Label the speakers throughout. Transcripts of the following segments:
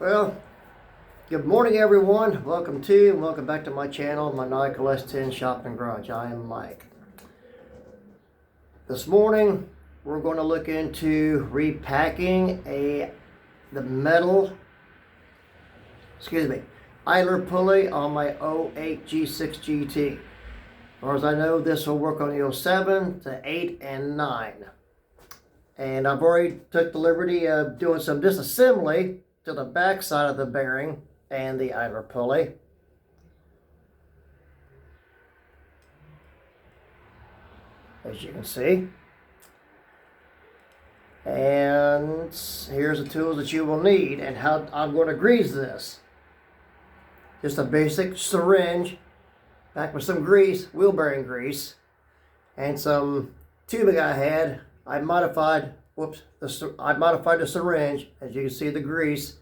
Speaker 1: Well, good morning everyone. Welcome to and welcome back to my channel, Maniacal S10 Shopping Garage. I am Mike. This morning we're going to look into repacking the metal, idler pulley on my 08 G6 GT. As far as I know, this will work on the 07 to 8 and 9. And I've already took the liberty of doing some disassembly to the back side of the bearing and the idler pulley. As you can see. And here's the tools that you will need and how I'm going to grease this. Just a basic syringe, back with some grease, wheel bearing grease, and some tubing I had. I modified the syringe. As you can see, the grease.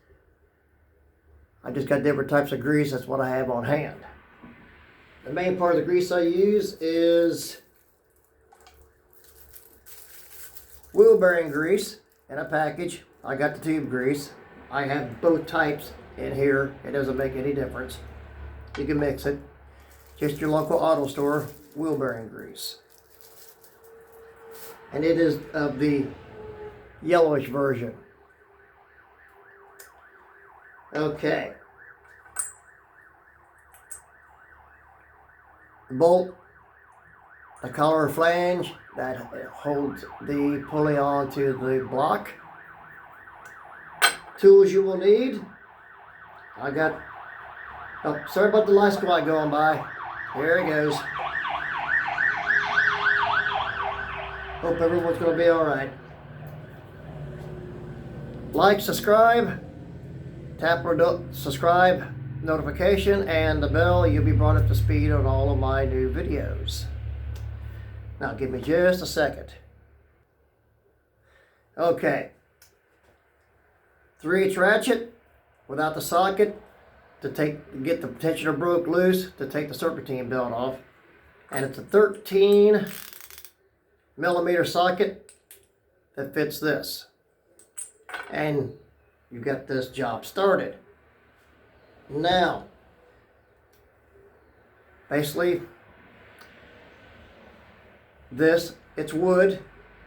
Speaker 1: I just got different types of grease. That's what I have on hand. The main part of the grease I use is wheel bearing grease in a package. I got the tube grease. I have both types in here. It doesn't make any difference. You can mix it. Just your local auto store wheel bearing grease. And it is of the yellowish version. Okay. The bolt, the collar flange that holds the pulley onto the block. Tools you will need. I got, oh, sorry about the light squad going by. Here it goes. Hope everyone's going to be alright. Like, subscribe, tap subscribe notification and the bell. You'll be brought up to speed on all of my new videos. Now give me just a second. Okay. 3/8 ratchet without the socket to get the tensioner broke loose to take the serpentine belt off. And it's a 13 millimeter socket that fits this. And you got this job started. Now, basically, it's wood,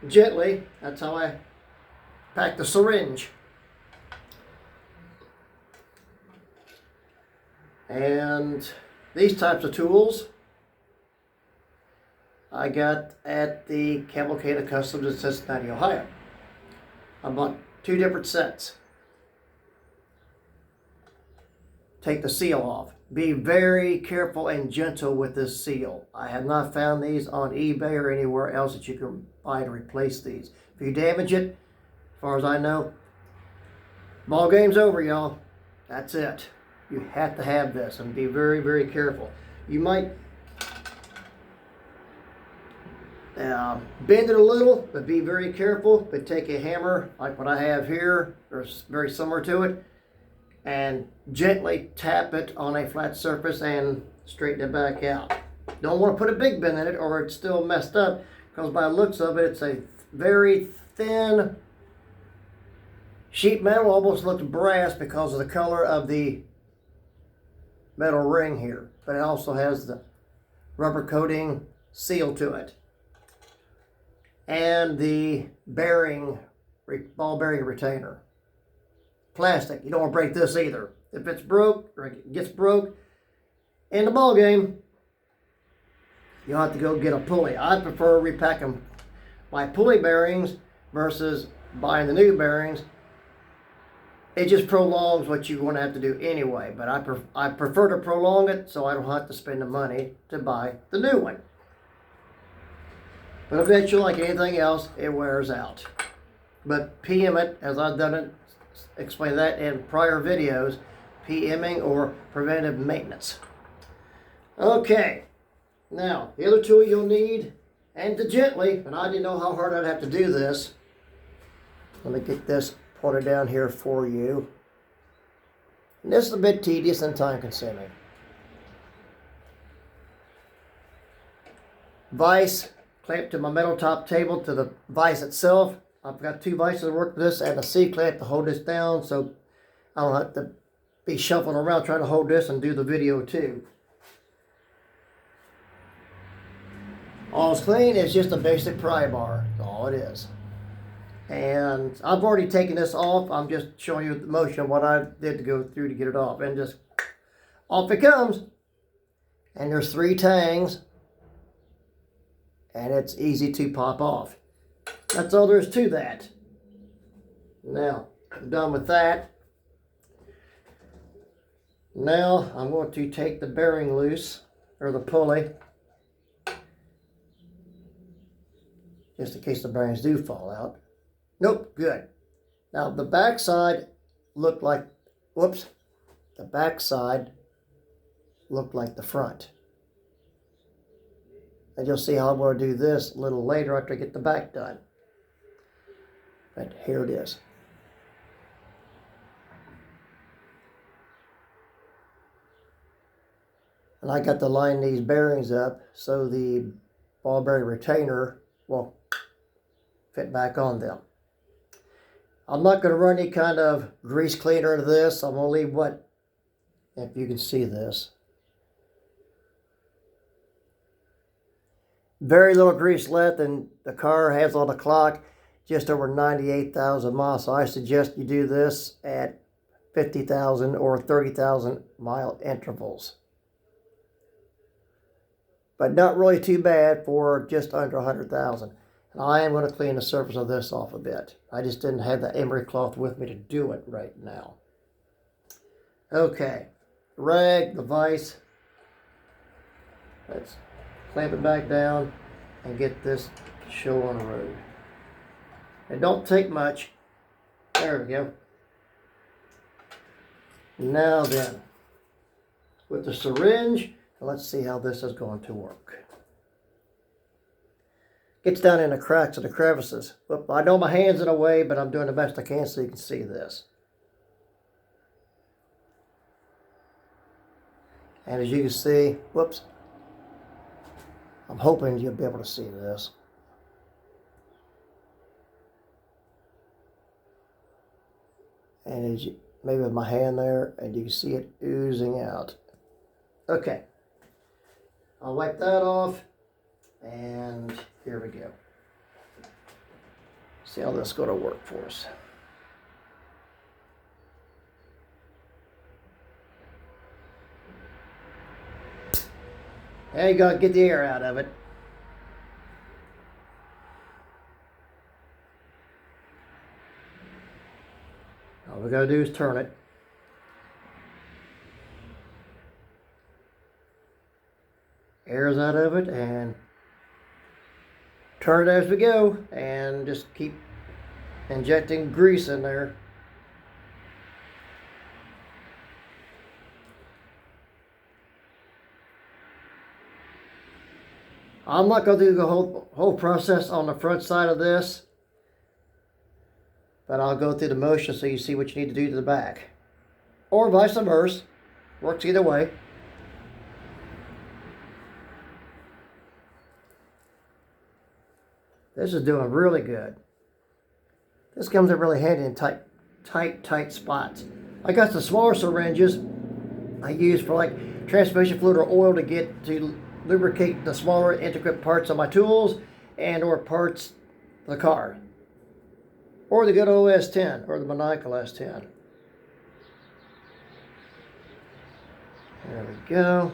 Speaker 1: gently. That's how I pack the syringe. And these types of tools I got at the Cavalcada Customs in Cincinnati, Ohio. I bought 2 different sets. Take the seal off. Be very careful and gentle with this seal. I have not found these on eBay or anywhere else that you can buy to replace these. If you damage it, as far as I know, ball game's over, y'all. That's it. You have to have this and be very, very careful. You might bend it a little, but be very careful. But take a hammer like what I have here, or very similar to it, and gently tap it on a flat surface and straighten it back out. Don't want to put a big bend in it or it's still messed up, because by the looks of it, it's a very thin sheet metal. Almost looks brass because of the color of the metal ring here, but it also has the rubber coating seal to it and the ball bearing retainer. Plastic. You don't want to break this either. If it's broke or it gets broke in the ball game, you'll have to go get a pulley. I prefer repacking my pulley bearings versus buying the new bearings. It just prolongs what you're going to have to do anyway, but I prefer to prolong it so I don't have to spend the money to buy the new one. But eventually, like anything else, it wears out. But PM it, as I've done it, explain that in prior videos, PMing or preventive maintenance. Okay, now the other tool you'll need, and to gently, and I didn't know how hard I'd have to do this. Let me get this pointed down here for you. And this is a bit tedious and time consuming. Vise clamped to my metal top table to the vise itself. I've got 2 vices to work with this and a C-clamp to hold this down, so I don't have to be shuffling around trying to hold this and do the video too. All's clean. It's just a basic pry bar. That's all it is. And I've already taken this off. I'm just showing you the motion of what I did to go through to get it off. And just off it comes. And there's 3 tangs. And it's easy to pop off. That's all there is to that. Now, I'm done with that. Now, I'm going to take the bearing loose, or the pulley, just in case the bearings do fall out. Nope, good. Now, the back side looked like, whoops, the back side looked like the front. And you'll see how I'm going to do this a little later after I get the back done. But here it is. And I got to line these bearings up so the ball bearing retainer will fit back on them. I'm not going to run any kind of grease cleaner into this. I'm going to leave what, if you can see this, very little grease left, and the car has on the clock just over 98,000 miles. So I suggest you do this at 50,000 or 30,000 mile intervals. But not really too bad for just under 100,000. And I am going to clean the surface of this off a bit. I just didn't have the emery cloth with me to do it right now. Okay, rag, the vise. Let's clamp it back down and get this show on the road. It don't take much. There we go. Now then, with the syringe, let's see how this is going to work. Gets down in the cracks and the crevices. Well, I know my hand's in the way, but I'm doing the best I can so you can see this. And as you can see, whoops, I'm hoping you'll be able to see this. And as you, maybe with my hand there, and you can see it oozing out. Okay. I'll wipe that off, and here we go. See how this is going to work for us. There you go, get the air out of it. All we got to do is turn it. Air's out of it, and turn it as we go, and just keep injecting grease in there. I'm not going to do the whole process on the front side of this, but I'll go through the motion so you see what you need to do to the back, or vice versa. Works either way. This is doing really good. This comes in really handy in tight spots. I got the smaller syringes I use for like transmission fluid or oil to lubricate the smaller intricate parts of my tools and or parts of the car. Or the good old S10 or the maniacal S10. There we go.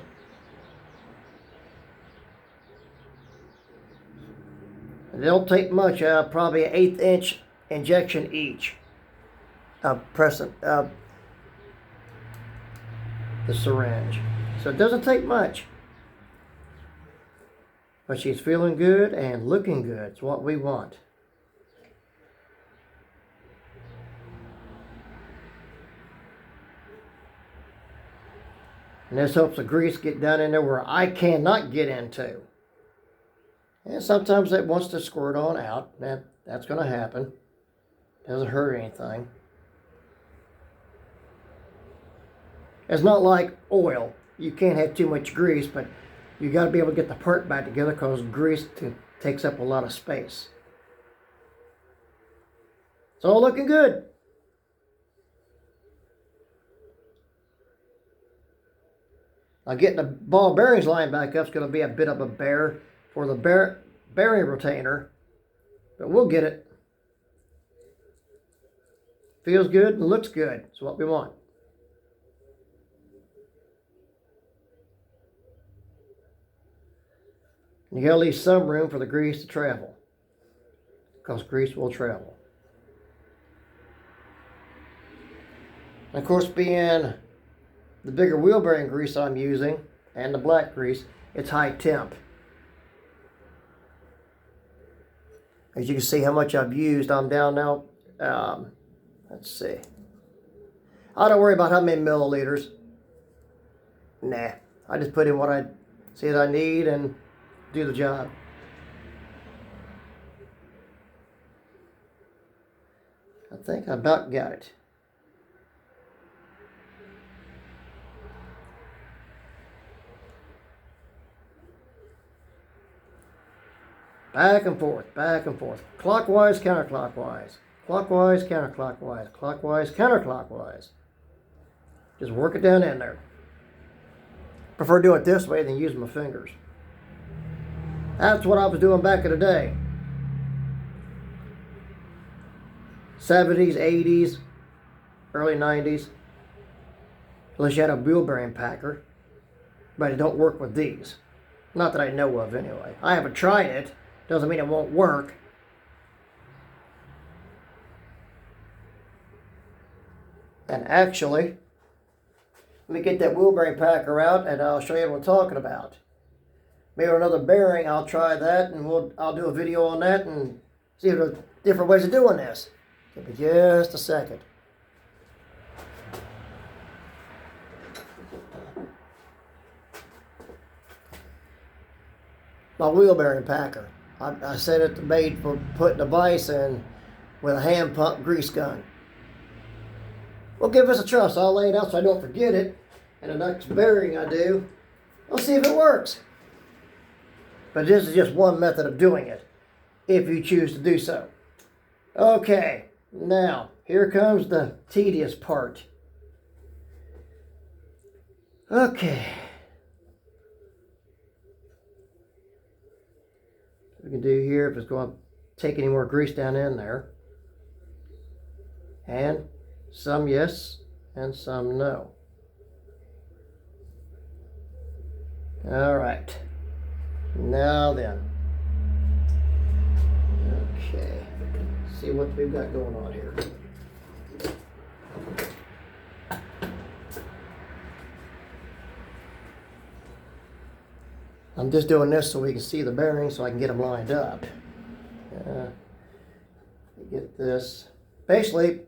Speaker 1: They don't take much, probably an 1/8 inch injection each of the syringe. So it doesn't take much. But she's feeling good and looking good. It's what we want. And this helps the grease get down in there where I cannot get into. And sometimes it wants to squirt on out. That's going to happen. Doesn't hurt anything. It's not like oil. You can't have too much grease, but you got to be able to get the part back together because grease takes up a lot of space. It's all looking good. Now getting the ball bearings lined back up is going to be a bit of a bear for the bearing retainer, but we'll get it. Feels good and looks good. It's what we want. You gotta leave some room for the grease to travel, because grease will travel. And of course, being the bigger wheel bearing grease I'm using and the black grease, it's high temp. As you can see how much I've used, I'm down now. Let's see. I don't worry about how many milliliters. Nah, I just put in what I see that I need and do the job. I think I about got it. Back and forth, back and forth. Clockwise, counterclockwise. Clockwise, counterclockwise. Clockwise, counterclockwise. Just work it down in there. Prefer doing it this way than using my fingers. That's what I was doing back in the day. 70s, 80s, early 90s. Unless you had a wheel bearing packer. But it don't work with these. Not that I know of anyway. I haven't tried it. Doesn't mean it won't work. And actually, let me get that wheel bearing packer out and I'll show you what I'm talking about. Maybe another bearing, I'll try that and I'll do a video on that and see if there's different ways of doing this. Give me just a second. My wheel bearing packer. I said it's made for putting a vise in with a hand pump grease gun. Well, give us a trust. I'll lay it out so I don't forget it. And the next bearing I do, I'll see if it works. But this is just one method of doing it, if you choose to do so. Okay, now, here comes the tedious part. Okay. We can do here if it's going to take any more grease down in there. And some yes, and some no. All right. Now then. Okay. See what we've got going on here. I'm just doing this so we can see the bearings so I can get them lined up. Get this. Basically,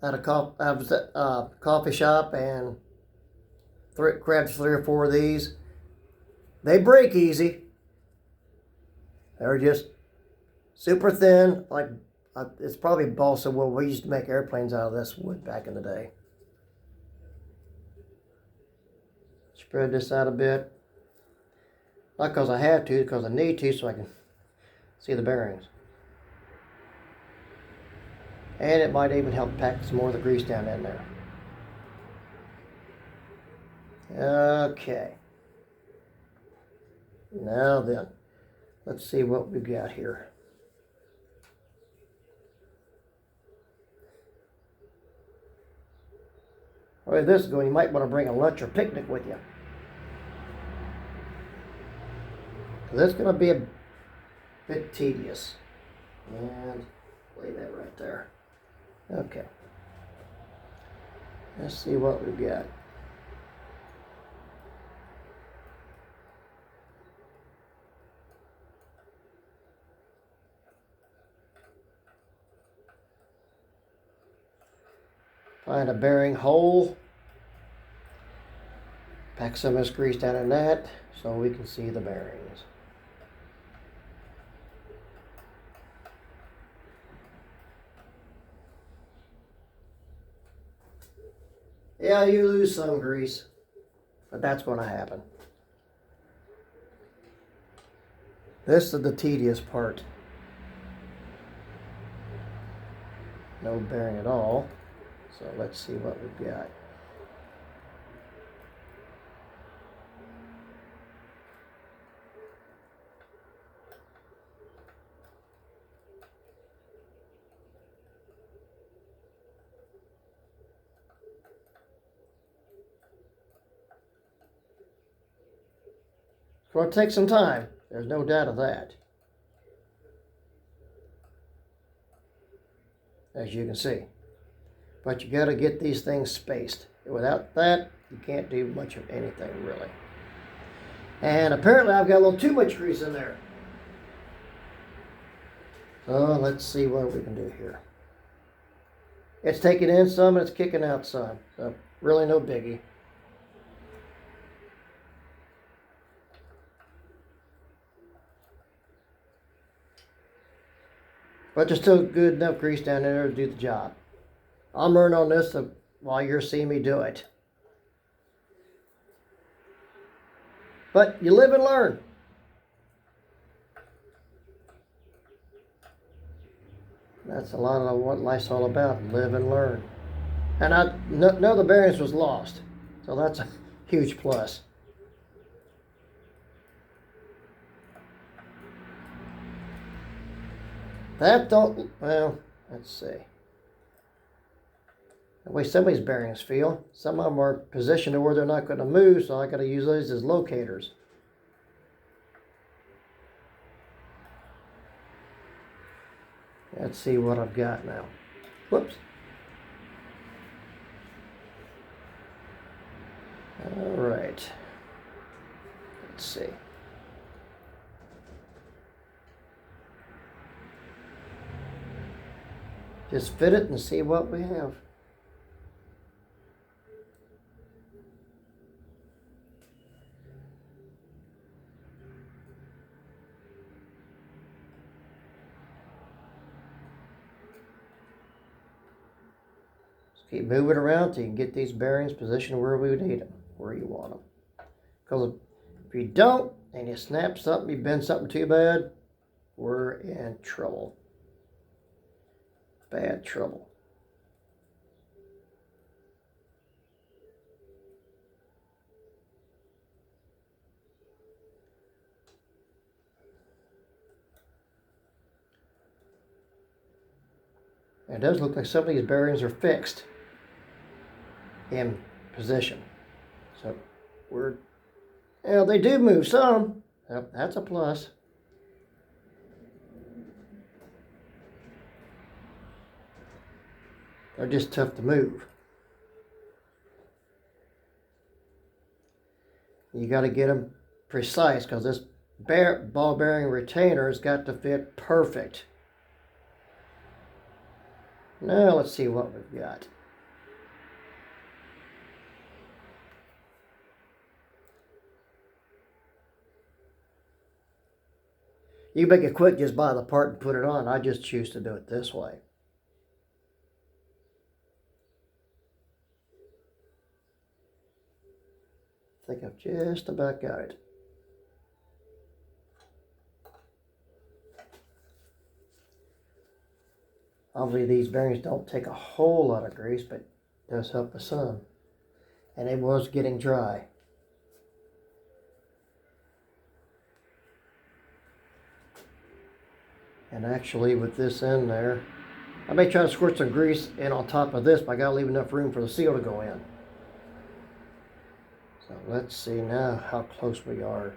Speaker 1: at a coffee shop and grabbed 3 or 4 of these. They break easy. They're just super thin. Like it's probably balsa wood. We used to make airplanes out of this wood back in the day. Spread this out a bit. Not because I have to, because I need to so I can see the bearings. And it might even help pack some more of the grease down in there. Okay. Now then, let's see what we've got here. Where this is going, you might want to bring a lunch or picnic with you. That's going to be a bit tedious. And lay that right there. Okay. Let's see what we've got. Find a bearing hole. Pack some of this grease down in that so we can see the bearings. Yeah, you lose some grease, but that's going to happen. This is the tedious part. No bearing at all. So let's see what we've got. going to take some time. There's no doubt of that. As you can see. But you got to get these things spaced. Without that, you can't do much of anything really. And apparently I've got a little too much grease in there. So let's see what we can do here. It's taking in some and it's kicking out some. So really no biggie. But there's still good enough grease down there to do the job. I'm learning on this while you're seeing me do it. But you live and learn. That's a lot of what life's all about, live and learn. And none of the bearings was lost. So that's a huge plus. That don't, well, let's see. The way some of these bearings feel, some of them are positioned to where they're not going to move, so I got to use those as locators. Let's see what I've got now. Whoops. All right. Let's see. Just fit it and see what we have. Just keep moving around till you can get these bearings positioned where we need them, where you want them. Because if you don't, and you snap something, you bend something too bad, we're in trouble. Bad trouble. It does look like some of these bearings are fixed in position. So they do move some. Yep, that's a plus. They're just tough to move. You got to get them precise because this ball bearing retainer has got to fit perfect. Now let's see what we've got. You make it quick, just buy the part and put it on. I just choose to do it this way. I think I've just about got it. Obviously these bearings don't take a whole lot of grease, but it does help the sun. And it was getting dry. And actually with this in there, I may try to squirt some grease in on top of this, but I gotta leave enough room for the seal to go in. So let's see now how close we are.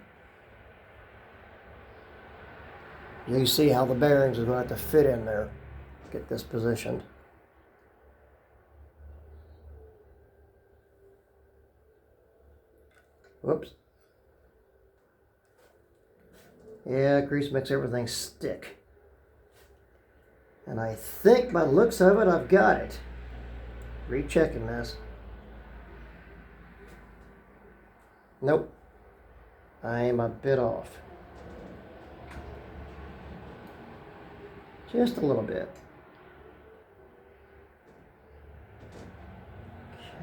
Speaker 1: You can see how the bearings are going to have to fit in there. Get this positioned. Whoops. Yeah, grease makes everything stick. And I think by the looks of it, I've got it. Rechecking this. Nope. I am a bit off. Just a little bit.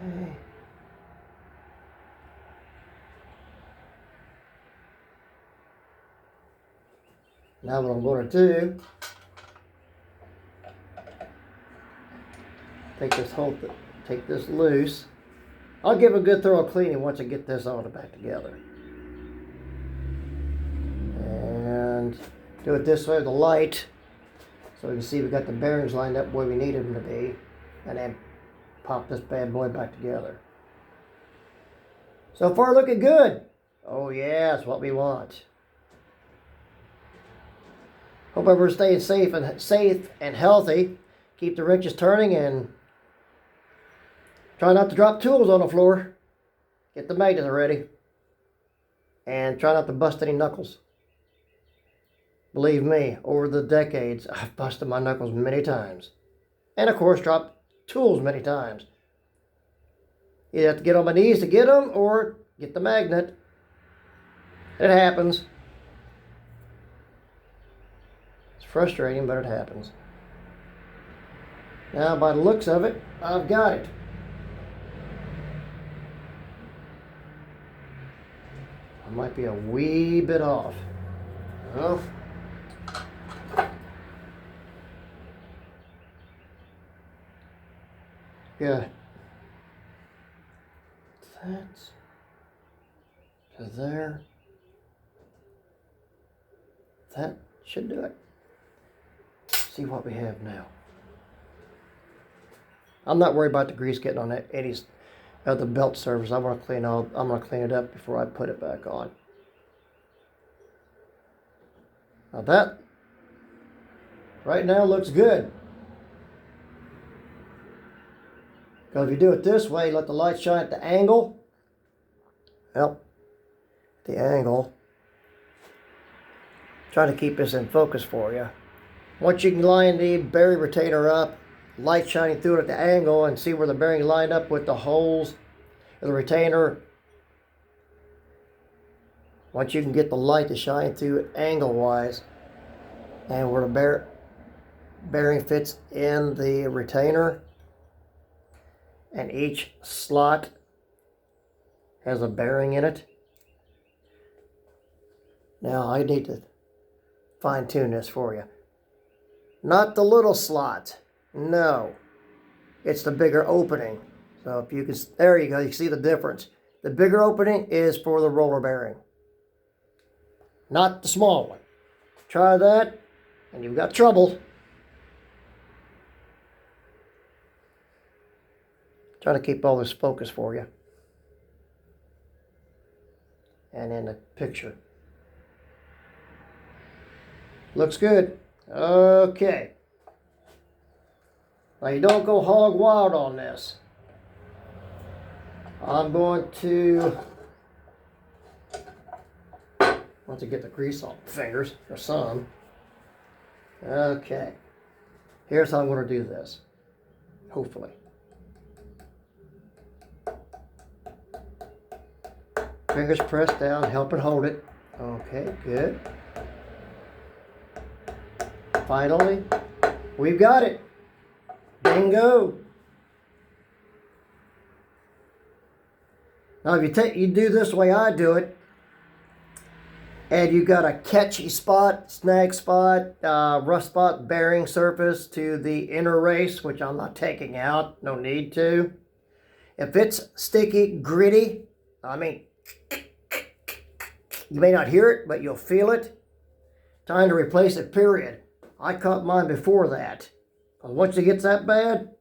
Speaker 1: Okay. Now what I'm going to do, take this loose. I'll give a good thorough cleaning once I get this all back together. And do it this way with the light, so we can see we got the bearings lined up where we needed them to be, and then pop this bad boy back together. So far looking good. Oh yeah, that's what we want. Hope everyone's staying safe and healthy. Keep the wrenches turning and try not to drop tools on the floor. Get the magnets ready. And try not to bust any knuckles. Believe me, over the decades, I've busted my knuckles many times. And of course, dropped tools many times. You have to get on my knees to get them or get the magnet. It happens. It's frustrating, but it happens. Now, by the looks of it, I've got it. I might be a wee bit off. Well, good. That's to there. That should do it. See what we have now. I'm not worried about the grease getting on any of the belt surface. I'm gonna clean it up before I put it back on. Now that right now looks good. Because if you do it this way, let the light shine at the angle. Well, the angle. Trying to keep this in focus for you. Once you can line the bearing retainer up, light shining through it at the angle, and see where the bearing line up with the holes of the retainer. Once you can get the light to shine through it angle-wise, and where the bearing fits in the retainer, and each slot has a bearing in it. Now I need to fine-tune this for you. Not the little slot. No. It's the bigger opening. So if you can, there you go, you see the difference. The bigger opening is for the roller bearing. Not the small one. Try that and you've got trouble. Trying to keep all this focus for you. And in the picture. Looks good. Okay. Now you don't go hog wild on this. I'm going to want to get the grease off the fingers, or some. Okay. Here's how I'm going to do this. Hopefully. Fingers pressed down, help it hold it. Okay, good. Finally, we've got it. Bingo. Now if you do this the way I do it, and you got a catchy spot, snag spot, rough spot, bearing surface to the inner race, which I'm not taking out, no need to. If it's sticky, gritty, I mean, you may not hear it, but you'll feel it. Time to replace it, period. I caught mine before that. Once it gets that bad,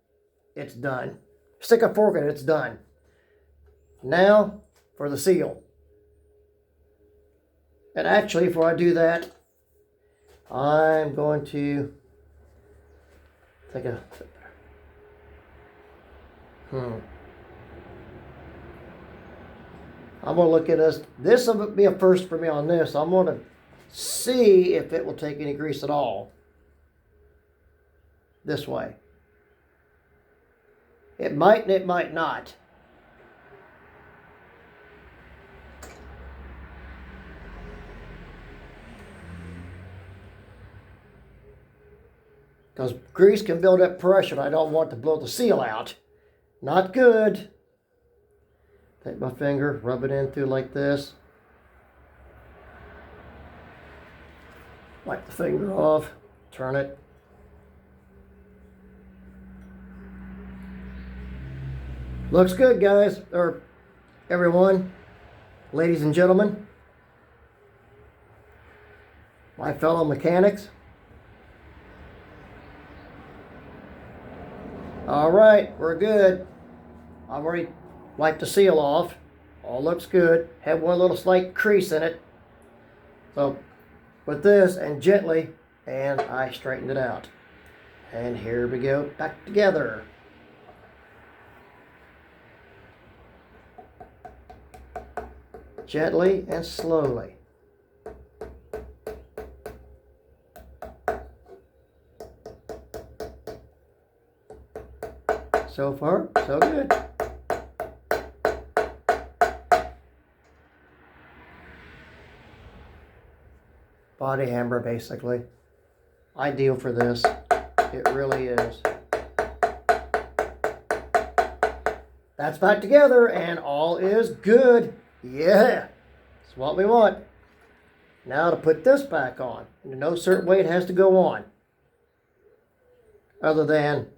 Speaker 1: it's done. Stick a fork in it, it's done. Now for the seal. And actually, before I do that, I'm going to take a... I'm going to look at this. This will be a first for me on this. I'm going to see if it will take any grease at all. This way. It might and it might not. Because grease can build up pressure and I don't want to blow the seal out. Not good. Take my finger, rub it in through like this. Wipe the finger off, turn it. Looks good, guys, or everyone, ladies and gentlemen, my fellow mechanics. All right, we're good. I've already wiped the seal off All looks good. Had one little slight crease in it. So with this and gently, and I straightened it out. And here we go, back together. Gently and slowly. So far, so good. Body hammer, basically. Ideal for this. It really is. That's back together and all is good. Yeah, that's what we want. Now to put this back on. In no certain way it has to go on. Other than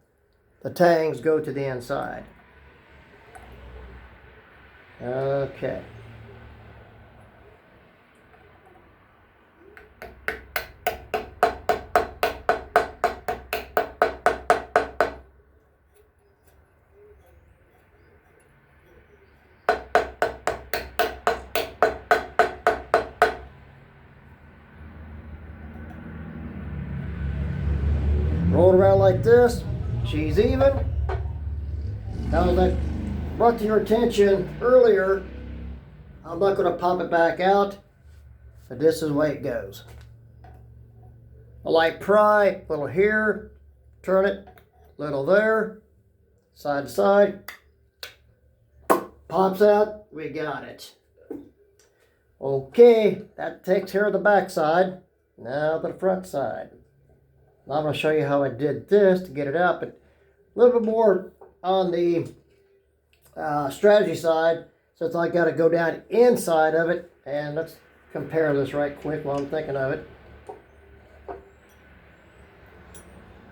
Speaker 1: the tangs go to the inside. Okay. Roll it around like this. She's even. Now that brought to your attention earlier, I'm not going to pop it back out, but this is the way it goes. A light pry, little here, turn it, little there, side to side, pops out, we got it. Okay, that takes care of the back side. Now the front side. I'm going to show you how I did this to get it out, but a little bit more on the strategy side, since I got to go down inside of it, and let's compare this right quick while I'm thinking of it.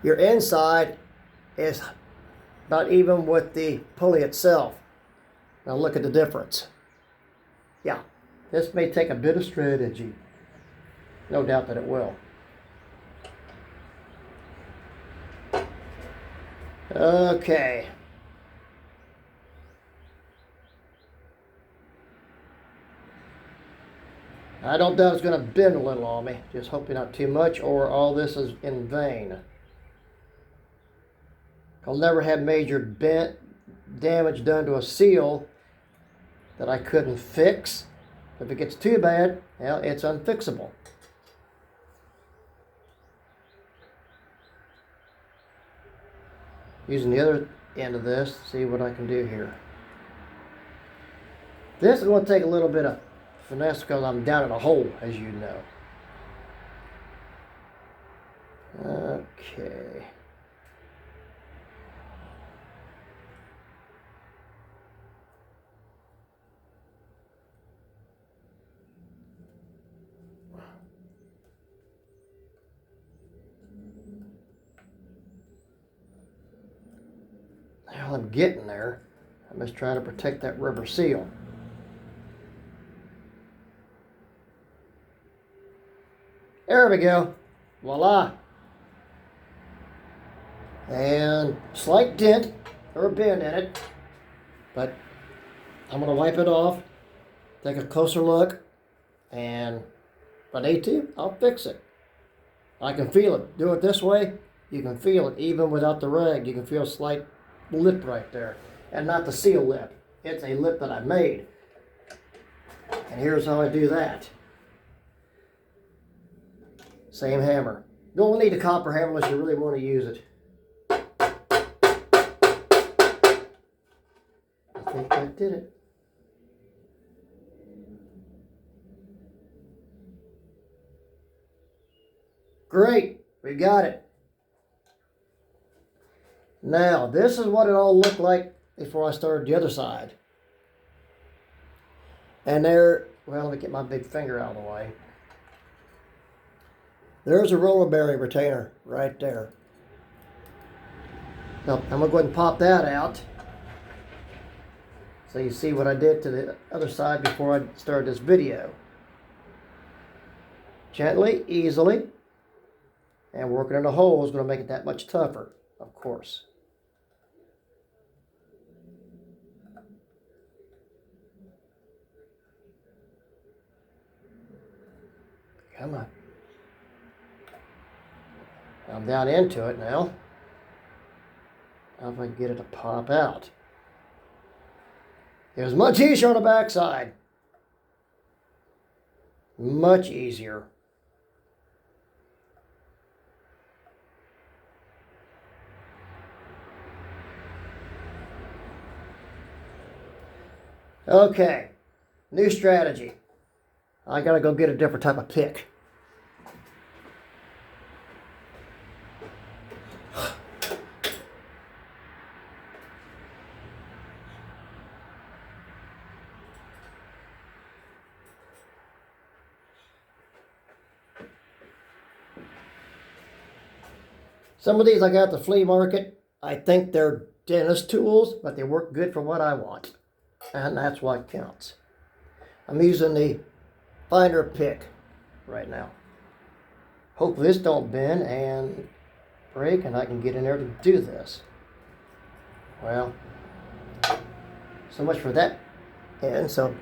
Speaker 1: Your inside is about even with the pulley itself. Now look at the difference. Yeah, this may take a bit of strategy. No doubt that it will. Okay. I don't doubt it's going to bend a little on me. Just hoping not too much, or all this is in vain. I'll never have major damage done to a seal that I couldn't fix. If it gets too bad, well, it's unfixable. Using the other end of this, see what I can do here. This is going to take a little bit of finesse because I'm down in a hole, as you know. Okay. Well, I'm getting there. I'm just trying to protect that rubber seal. There we go. Voila. And slight dent or bend in it, but I'm going to wipe it off, take a closer look, and if I need to, I'll fix it. I can feel it. Do it this way, you can feel it. Even without the rag, you can feel a slight lip right there. And not the seal lip. It's a lip that I made. And here's how I do that. Same hammer. Don't need a copper hammer unless you really want to use it. I think that did it. Great, we got it. Now, this is what it all looked like before I started the other side. And there, well, let me get my big finger out of the way. There's a roller bearing retainer right there. Now, I'm going to go ahead and pop that out. So you see what I did to the other side before I started this video. Gently, easily. And working in a hole is going to make it that much tougher, of course. Come on. I'm down into it now. Now if I can get it to pop out. It was much easier on the backside. Much easier. Okay, new strategy. I gotta go get a different type of pick. Some of these I got at the flea market. I think they're dentist tools, but they work good for what I want. And that's what counts. I'm using the finder pick right now. Hopefully this don't bend and break and I can get in there to do this. Well, so much for that. And so,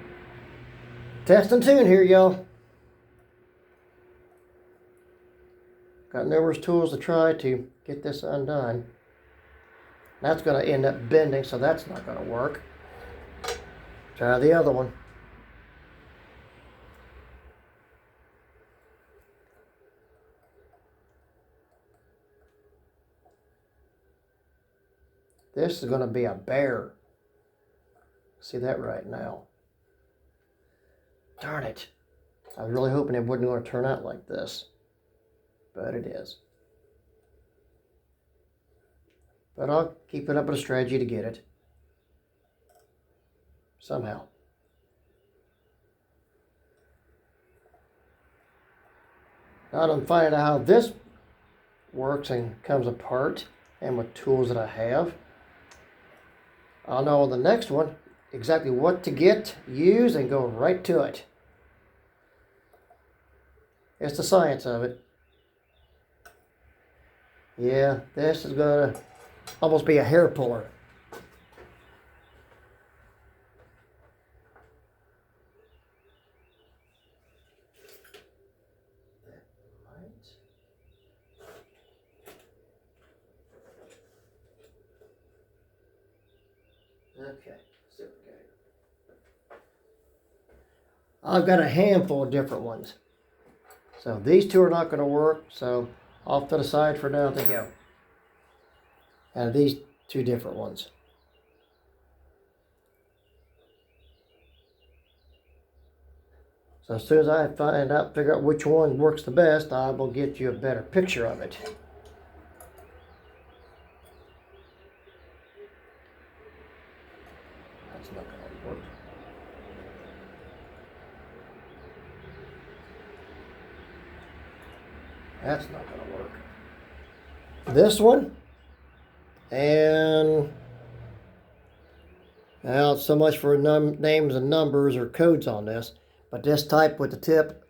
Speaker 1: test and tune here, y'all. Got numerous tools to try to get this undone. That's going to end up bending, so that's not going to work. Try the other one. This is going to be a bear. See that right now. Darn it. I was really hoping it wasn't going to turn out like this. But it is. But I'll keep it up with a strategy to get it. Somehow. Now that I'm finding out how this works and comes apart, and with tools that I have, I'll know on the next one exactly what to get, use, and go right to it. It's the science of it. Yeah, this is going to almost be a hair puller. Okay, so I've got a handful of different ones. So these two are not going to work, so off to the side for now they go. And these two different ones. So as soon as I figure out which one works the best, I will get you a better picture of it. That's not going to work. That's not going to work. This one, and now so much for names and numbers or codes on this, but this type with the tip,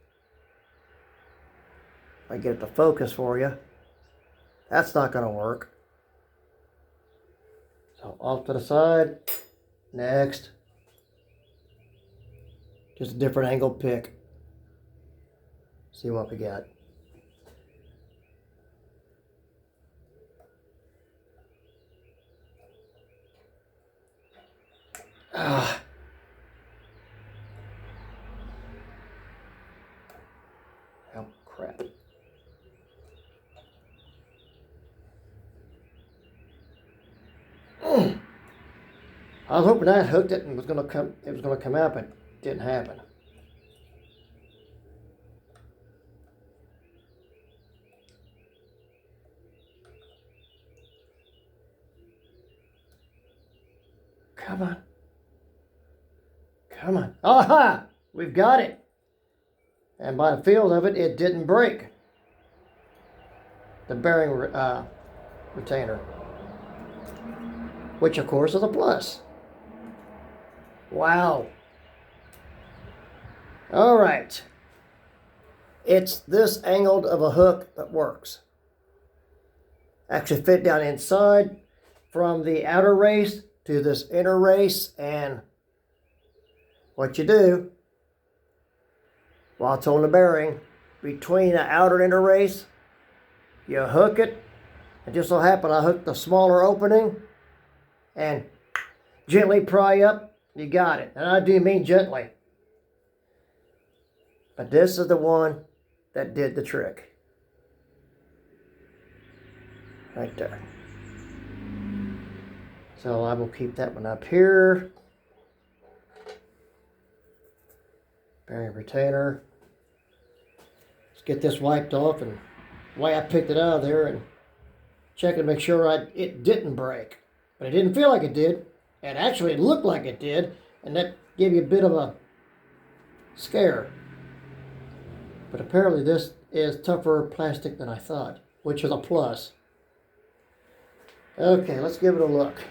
Speaker 1: if I get it to focus for you, that's not going to work. So off to the side, next, just a different angle pick. See what we got. Ah. Oh, crap. I was hoping I hooked it and it was going to come out, but it didn't happen. Come on. Come on. Aha! We've got it. And by the feel of it, it didn't break. The bearing retainer. Which, of course, is a plus. Wow. All right. It's this angled of a hook that works. Actually fit down inside from the outer race to this inner race, and what you do while it's on the bearing, between the outer and inner race. You hook it. It just so happened I hooked the smaller opening and gently pry up. You got it. And I do mean gently. But this is the one that did the trick. Right there. So I will keep that one up here. Bearing retainer. Let's get this wiped off, and the way I picked it out of there and check to make sure it didn't break. But it didn't feel like it did. And actually it looked like it did. And that gave you a bit of a scare. But apparently this is tougher plastic than I thought, which is a plus. Okay, let's give it a look.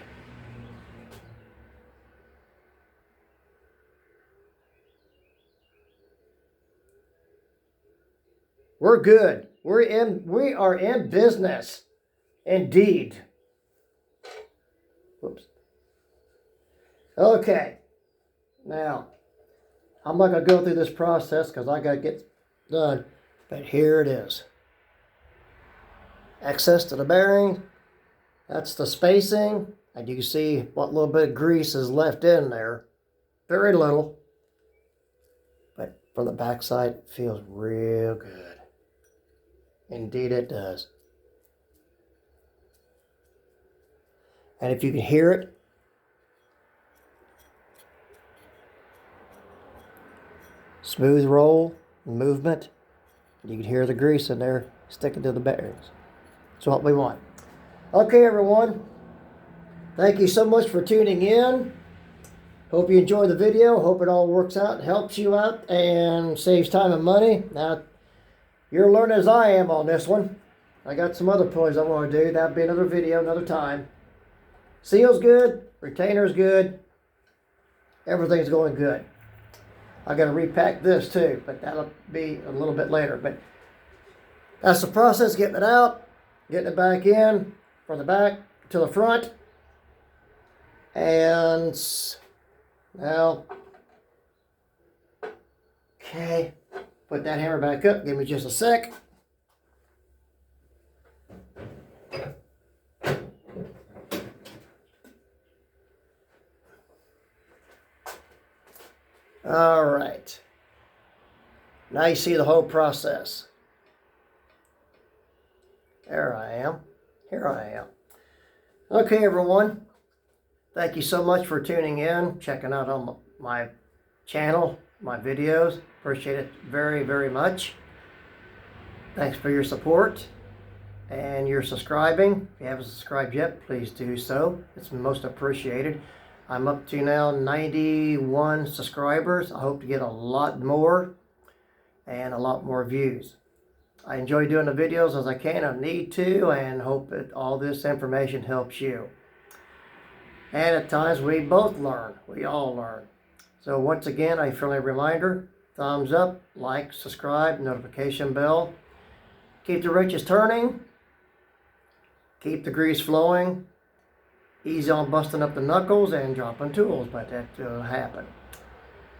Speaker 1: We're good. We are in business. Indeed. Whoops. Okay. Now, I'm not going to go through this process because I got to get done. But here it is. Access to the bearing. That's the spacing. And you can see what little bit of grease is left in there. Very little. But from the backside, it feels real good. Indeed it does. And if you can hear it, smooth roll, movement, you can hear the grease in there sticking to the bearings. That's what we want. Okay, everyone. Thank you so much for tuning in. Hope you enjoyed the video. Hope it all works out and helps you out and saves time and money. Now, you're learning as I am on this one. I got some other pulleys I want to do. That'll be another video, another time. Seal's good. Retainer's good. Everything's going good. I got to repack this too, but that'll be a little bit later. But that's the process, getting it out, getting it back in from the back to the front. And now, okay, put that hammer back up. Give me just a sec. All right. Now you see the whole process. There I am. Here I am. Okay, everyone. Thank you so much for tuning in, checking out on my channel, my videos. Appreciate it very, very much. Thanks for your support and your subscribing. If you haven't subscribed yet, please do so. It's most appreciated. I'm up to now 91 subscribers. I hope to get a lot more and a lot more views. I enjoy doing the videos as I can. I need to, and hope that all this information helps you. And at times we both learn. We all learn. So once again, a friendly reminder, thumbs up, like, subscribe, notification bell. Keep the wrenches turning. Keep the grease flowing. Easy on busting up the knuckles and dropping tools, but that will happen.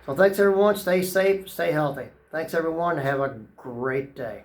Speaker 1: So thanks everyone. Stay safe, stay healthy. Thanks everyone. Have a great day.